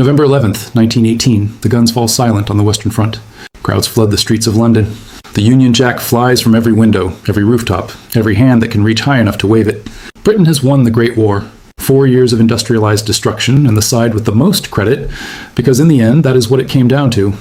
November 11th, 1918, the guns fall silent on the Western Front. Crowds flood the streets of London. The Union Jack flies from every window, every rooftop, every hand that can reach high enough to wave it. Britain has won the Great War. 4 years of industrialized destruction, and the side with the most credit, because in the end that is what it came down to,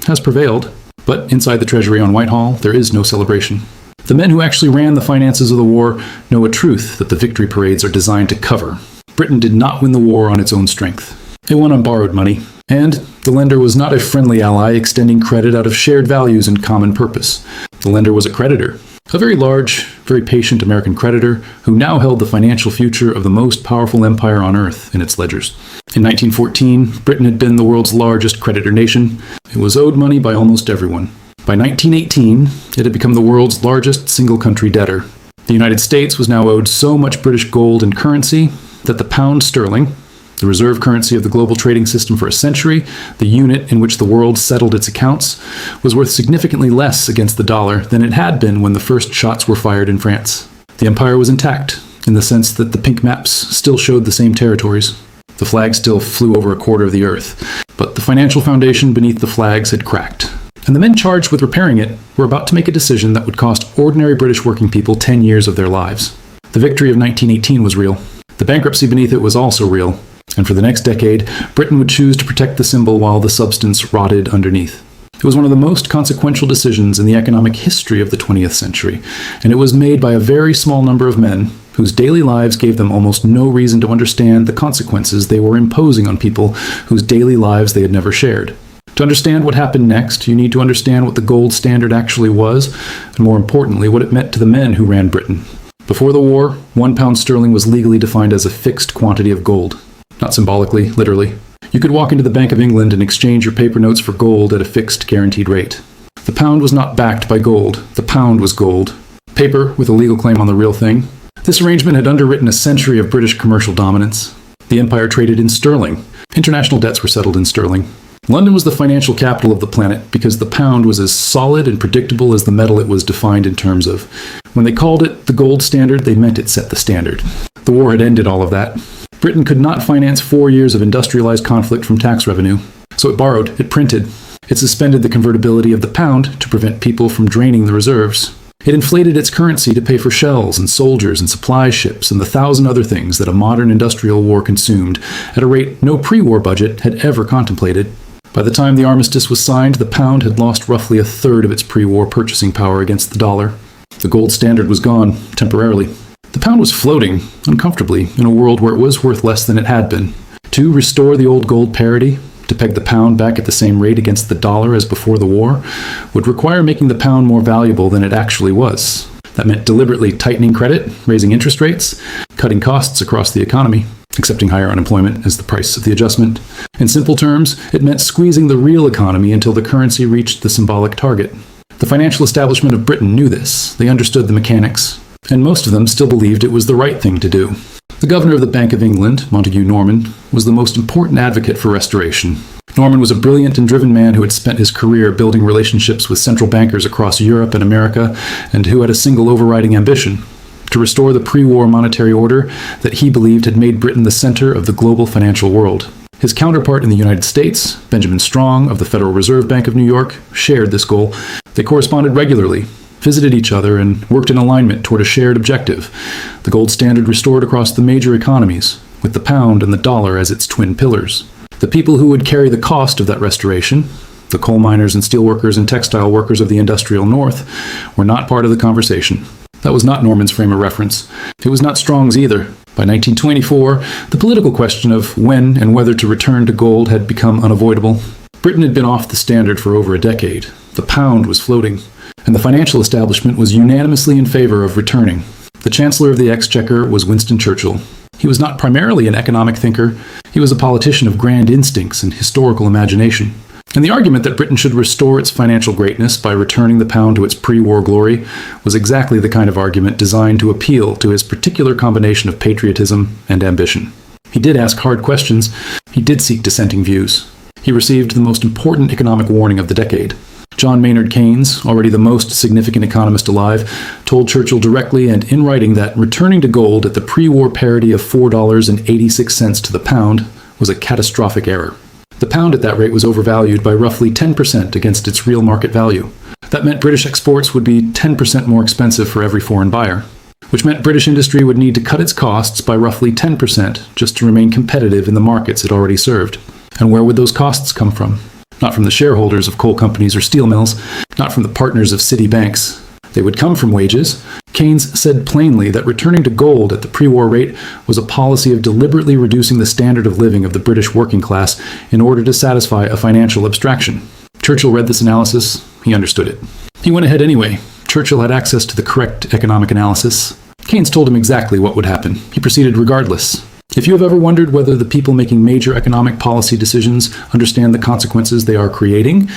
has prevailed. But inside the Treasury on Whitehall, there is no celebration. The men who actually ran the finances of the war know a truth that the victory parades are designed to cover. Britain did not win the war on its own strength. It won on borrowed money, and the lender was not a friendly ally extending credit out of shared values and common purpose. The lender was a creditor, a very large, very patient American creditor who now held the financial future of the most powerful empire on earth in its ledgers. In 1914, Britain had been the world's largest creditor nation. It was owed money by almost everyone. By 1918, it had become the world's largest single-country debtor. The United States was now owed so much British gold and currency that the pound sterling, the reserve currency of the global trading system for a century, the unit in which the world settled its accounts, was worth significantly less against the dollar than it had been when the first shots were fired in France. The empire was intact, in the sense that the pink maps still showed the same territories. The flag still flew over a quarter of the earth, but the financial foundation beneath the flags had cracked. And the men charged with repairing it were about to make a decision that would cost ordinary British working people 10 years of their lives. The victory of 1918 was real. The bankruptcy beneath it was also real. And for the next decade, Britain would choose to protect the symbol while the substance rotted underneath. It was one of the most consequential decisions in the economic history of the 20th century, and it was made by a very small number of men whose daily lives gave them almost no reason to understand the consequences they were imposing on people whose daily lives they had never shared. To understand what happened next, you need to understand what the gold standard actually was, and more importantly, what it meant to the men who ran Britain. Before the war, 1 pound sterling was legally defined as a fixed quantity of gold. Not symbolically, literally. You could walk into the Bank of England and exchange your paper notes for gold at a fixed guaranteed rate. The pound was not backed by gold. The pound was gold. Paper with a legal claim on the real thing. This arrangement had underwritten a century of British commercial dominance. The empire traded in sterling. International debts were settled in sterling. London was the financial capital of the planet because the pound was as solid and predictable as the metal it was defined in terms of. When they called it the gold standard, they meant it set the standard. The war had ended all of that. Britain could not finance 4 years of industrialized conflict from tax revenue, so it borrowed, it printed. It suspended the convertibility of the pound to prevent people from draining the reserves. It inflated its currency to pay for shells and soldiers and supply ships and the 1,000 other things that a modern industrial war consumed at a rate no pre-war budget had ever contemplated. By the time the armistice was signed, the pound had lost roughly a third of its pre-war purchasing power against the dollar. The gold standard was gone, temporarily. The pound was floating, uncomfortably, in a world where it was worth less than it had been. To restore the old gold parity, to peg the pound back at the same rate against the dollar as before the war, would require making the pound more valuable than it actually was. That meant deliberately tightening credit, raising interest rates, cutting costs across the economy, accepting higher unemployment as the price of the adjustment. In simple terms, it meant squeezing the real economy until the currency reached the symbolic target. The financial establishment of Britain knew this. They understood the mechanics. And most of them still believed it was the right thing to do. The governor of the Bank of England, Montague Norman, was the most important advocate for restoration. Norman was a brilliant and driven man who had spent his career building relationships with central bankers across Europe and America, and who had a single overriding ambition: to restore the pre-war monetary order that he believed had made Britain the center of the global financial world. His counterpart in the United States, Benjamin Strong of the Federal Reserve Bank of New York, shared this goal. They corresponded regularly, visited each other, and worked in alignment toward a shared objective: the gold standard restored across the major economies, with the pound and the dollar as its twin pillars. The people who would carry the cost of that restoration, the coal miners and steelworkers and textile workers of the industrial North, were not part of the conversation. That was not Norman's frame of reference. It was not Strong's either. By 1924, the political question of when and whether to return to gold had become unavoidable. Britain had been off the standard for over a decade. The pound was floating, and the financial establishment was unanimously in favor of returning. The Chancellor of the Exchequer was Winston Churchill. He was not primarily an economic thinker. He was a politician of grand instincts and historical imagination. And the argument that Britain should restore its financial greatness by returning the pound to its pre-war glory was exactly the kind of argument designed to appeal to his particular combination of patriotism and ambition. He did ask hard questions. He did seek dissenting views. He received the most important economic warning of the decade. John Maynard Keynes, already the most significant economist alive, told Churchill directly and in writing that returning to gold at the pre-war parity of $4.86 to the pound was a catastrophic error. The pound at that rate was overvalued by roughly 10% against its real market value. That meant British exports would be 10% more expensive for every foreign buyer, which meant British industry would need to cut its costs by roughly 10% just to remain competitive in the markets it already served. And where would those costs come from? Not from the shareholders of coal companies or steel mills, not from the partners of city banks. They would come from wages. Keynes said plainly that returning to gold at the pre-war rate was a policy of deliberately reducing the standard of living of the British working class in order to satisfy a financial abstraction. Churchill read this analysis. He understood it. He went ahead anyway. Churchill had access to the correct economic analysis. Keynes told him exactly what would happen. He proceeded regardless. If you have ever wondered whether the people making major economic policy decisions understand the consequences they are creating,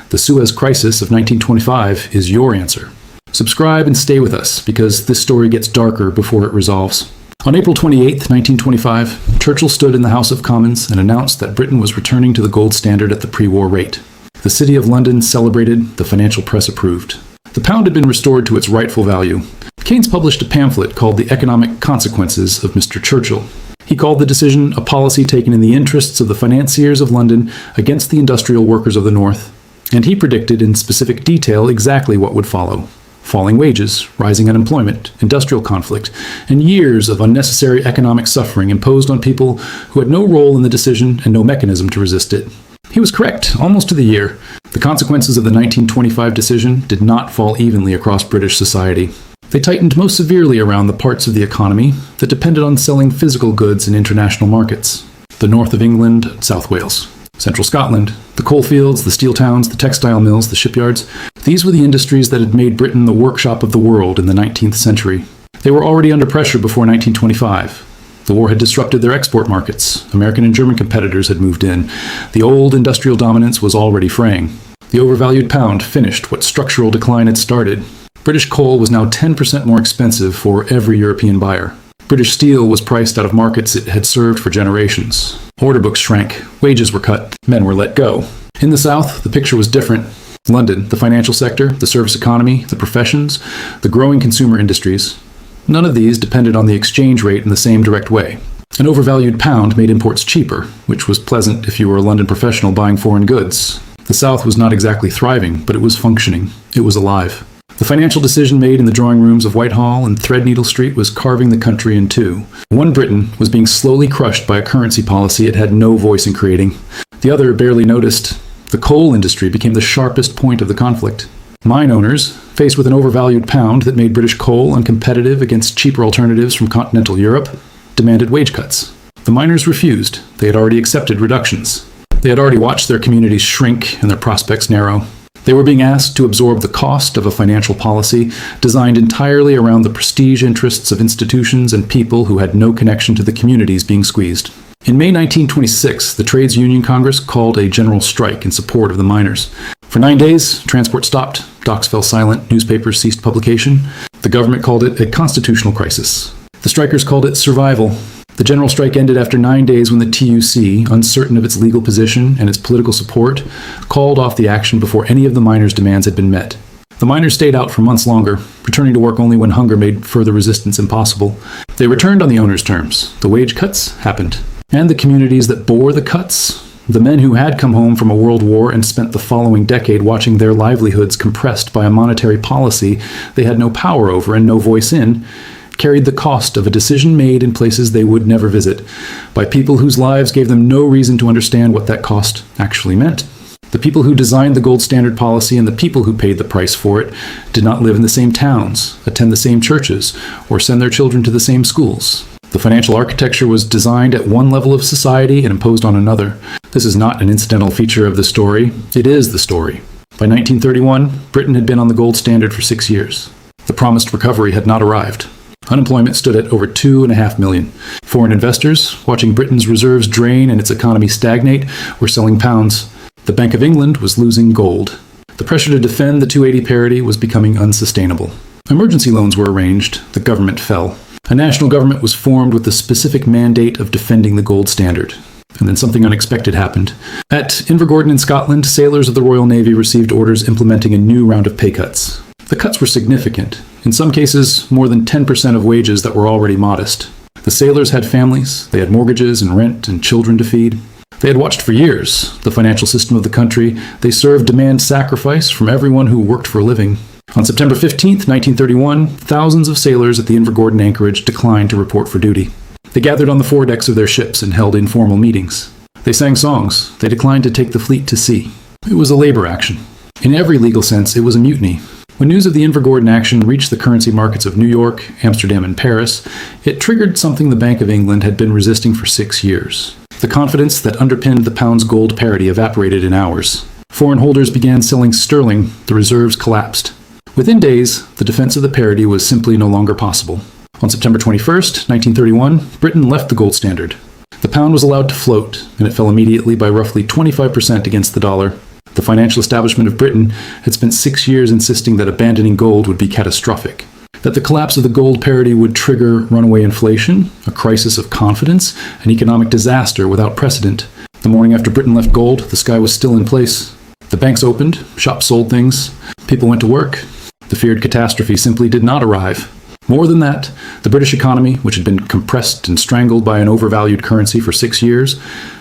the Suez Crisis of 1925 is your answer. Subscribe and stay with us, because this story gets darker before it resolves. On April 28, 1925, Churchill stood in the House of Commons and announced that Britain was returning to the gold standard at the pre-war rate. The City of London celebrated, the financial press approved. The pound had been restored to its rightful value. Keynes published a pamphlet called The Economic Consequences of Mr. Churchill. He called the decision a policy taken in the interests of the financiers of London against the industrial workers of the North, and he predicted in specific detail exactly what would follow. Falling wages, rising unemployment, industrial conflict, and years of unnecessary economic suffering imposed on people who had no role in the decision and no mechanism to resist it. He was correct, almost to the year. The consequences of the 1925 decision did not fall evenly across British society. They tightened most severely around the parts of the economy that depended on selling physical goods in international markets. The north of England, South Wales. Central Scotland, the coalfields, the steel towns, the textile mills, the shipyards. These were the industries that had made Britain the workshop of the world in the 19th century. They were already under pressure before 1925. The war had disrupted their export markets. American and German competitors had moved in. The old industrial dominance was already fraying. The overvalued pound finished what structural decline had started. British coal was now 10% more expensive for every European buyer. British steel was priced out of markets it had served for generations. Order books shrank, wages were cut, men were let go. In the South, the picture was different. London, the financial sector, the service economy, the professions, the growing consumer industries. None of these depended on the exchange rate in the same direct way. An overvalued pound made imports cheaper, which was pleasant if you were a London professional buying foreign goods. The South was not exactly thriving, but it was functioning. It was alive. The financial decision made in the drawing rooms of Whitehall and Threadneedle Street was carving the country in two. One Britain was being slowly crushed by a currency policy it had no voice in creating. The other barely noticed. The coal industry became the sharpest point of the conflict. Mine owners, faced with an overvalued pound that made British coal uncompetitive against cheaper alternatives from continental Europe, demanded wage cuts. The miners refused. They had already accepted reductions. They had already watched their communities shrink and their prospects narrow. They were being asked to absorb the cost of a financial policy designed entirely around the prestige interests of institutions and people who had no connection to the communities being squeezed. In May 1926, the Trades Union Congress called a general strike in support of the miners. For 9 days, transport stopped, docks fell silent, newspapers ceased publication. The government called it a constitutional crisis. The strikers called it survival. The general strike ended after 9 days when the TUC, uncertain of its legal position and its political support, called off the action before any of the miners' demands had been met. The miners stayed out for months longer, returning to work only when hunger made further resistance impossible. They returned on the owners' terms. The wage cuts happened. And the communities that bore the cuts, the men who had come home from a world war and spent the following decade watching their livelihoods compressed by a monetary policy they had no power over and no voice in, carried the cost of a decision made in places they would never visit, by people whose lives gave them no reason to understand what that cost actually meant. The people who designed the gold standard policy and the people who paid the price for it did not live in the same towns, attend the same churches, or send their children to the same schools. The financial architecture was designed at one level of society and imposed on another. This is not an incidental feature of the story. It is the story. By 1931, Britain had been on the gold standard for 6 years. The promised recovery had not arrived. Unemployment stood at over 2.5 million. Foreign investors, watching Britain's reserves drain and its economy stagnate, were selling pounds. The Bank of England was losing gold. The pressure to defend the 280 parity was becoming unsustainable. Emergency loans were arranged. The government fell. A national government was formed with the specific mandate of defending the gold standard. And then something unexpected happened. At Invergordon in Scotland, sailors of the Royal Navy received orders implementing a new round of pay cuts. The cuts were significant. In some cases, more than 10% of wages that were already modest. The sailors had families. They had mortgages and rent and children to feed. They had watched for years the financial system of the country. They served demand sacrifice from everyone who worked for a living. On September 15th, 1931, thousands of sailors at the Invergordon anchorage declined to report for duty. They gathered on the foredecks of their ships and held informal meetings. They sang songs. They declined to take the fleet to sea. It was a labor action. In every legal sense, it was a mutiny. When news of the Invergordon action reached the currency markets of New York, Amsterdam, and Paris, it triggered something the Bank of England had been resisting for 6 years. The confidence that underpinned the pound's gold parity evaporated in hours. Foreign holders began selling sterling. The reserves collapsed. Within days, the defense of the parity was simply no longer possible. On September 21st, 1931, Britain left the gold standard. The pound was allowed to float, and it fell immediately by roughly 25% against the dollar. The financial establishment of Britain had spent 6 years insisting that abandoning gold would be catastrophic, that the collapse of the gold parity would trigger runaway inflation, a crisis of confidence, an economic disaster without precedent. The morning after Britain left gold, the sky was still in place. The banks opened, shops sold things, people went to work. The feared catastrophe simply did not arrive. More than that, the British economy, which had been compressed and strangled by an overvalued currency for 6 years,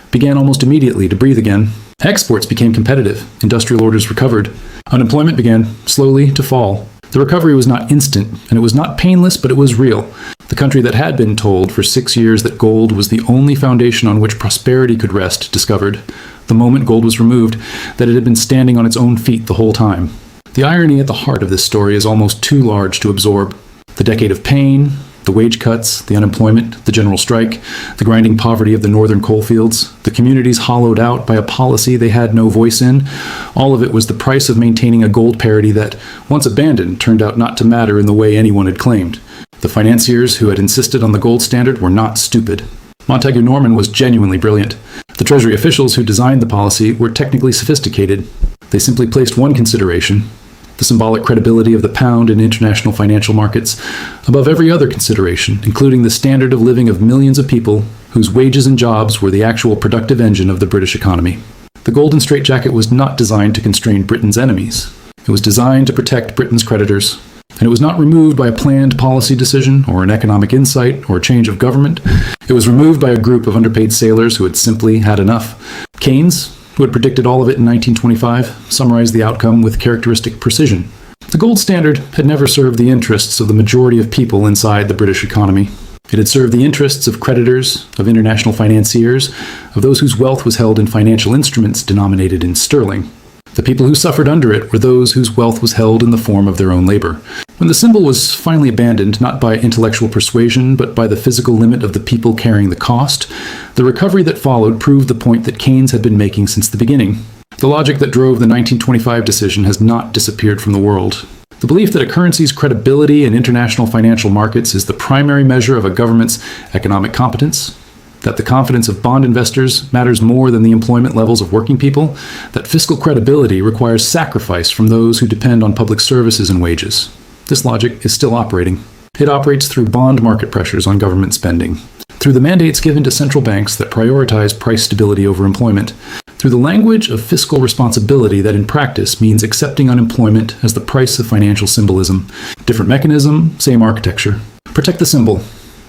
began almost immediately to breathe again. Exports became competitive. Industrial orders recovered. Unemployment began slowly to fall. The recovery was not instant, and it was not painless, but it was real. The country that had been told for 6 years that gold was the only foundation on which prosperity could rest discovered, the moment gold was removed, that it had been standing on its own feet the whole time. The irony at the heart of this story is almost too large to absorb. The decade of pain, the wage cuts, the unemployment, the general strike, the grinding poverty of the northern coalfields, the communities hollowed out by a policy they had no voice in, all of it was the price of maintaining a gold parity that, once abandoned, turned out not to matter in the way anyone had claimed. The financiers who had insisted on the gold standard were not stupid. Montagu Norman was genuinely brilliant. The Treasury officials who designed the policy were technically sophisticated. They simply placed one consideration, the symbolic credibility of the pound in international financial markets, above every other consideration, including the standard of living of millions of people whose wages and jobs were the actual productive engine of the British economy. The golden straitjacket was not designed to constrain Britain's enemies. It was designed to protect Britain's creditors. And it was not removed by a planned policy decision or an economic insight or a change of government. It was removed by a group of underpaid sailors who had simply had enough. Keynes, who had predicted all of it in 1925, summarized the outcome with characteristic precision. The gold standard had never served the interests of the majority of people inside the British economy. It had served the interests of creditors, of international financiers, of those whose wealth was held in financial instruments denominated in sterling. The people who suffered under it were those whose wealth was held in the form of their own labor. When the symbol was finally abandoned, not by intellectual persuasion, but by the physical limit of the people carrying the cost, the recovery that followed proved the point that Keynes had been making since the beginning. The logic that drove the 1925 decision has not disappeared from the world. The belief that a currency's credibility in international financial markets is the primary measure of a government's economic competence, that the confidence of bond investors matters more than the employment levels of working people, that fiscal credibility requires sacrifice from those who depend on public services and wages. This logic is still operating. It operates through bond market pressures on government spending, through the mandates given to central banks that prioritize price stability over employment, through the language of fiscal responsibility that in practice means accepting unemployment as the price of financial symbolism. Different mechanism, same architecture. Protect the symbol.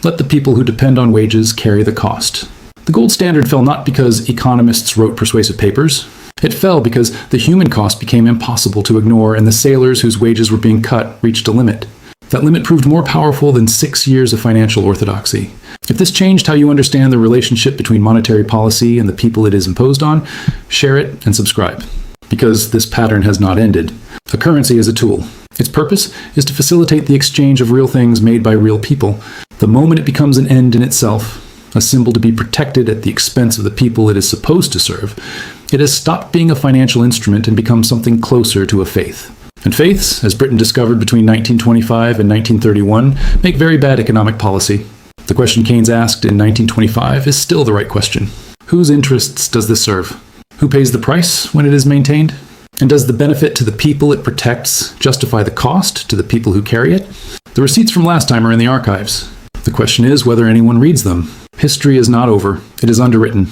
Let the people who depend on wages carry the cost. The gold standard fell not because economists wrote persuasive papers. It fell because the human cost became impossible to ignore and the sailors whose wages were being cut reached a limit. That limit proved more powerful than 6 years of financial orthodoxy. If this changed how you understand the relationship between monetary policy and the people it is imposed on, share it and subscribe. Because this pattern has not ended. A currency is a tool. Its purpose is to facilitate the exchange of real things made by real people. The moment it becomes an end in itself, a symbol to be protected at the expense of the people it is supposed to serve, it has stopped being a financial instrument and become something closer to a faith. And faiths, as Britain discovered between 1925 and 1931, make very bad economic policy. The question Keynes asked in 1925 is still the right question. Whose interests does this serve? Who pays the price when it is maintained? And does the benefit to the people it protects justify the cost to the people who carry it? The receipts from last time are in the archives. The question is whether anyone reads them. History is not over. It is underwritten.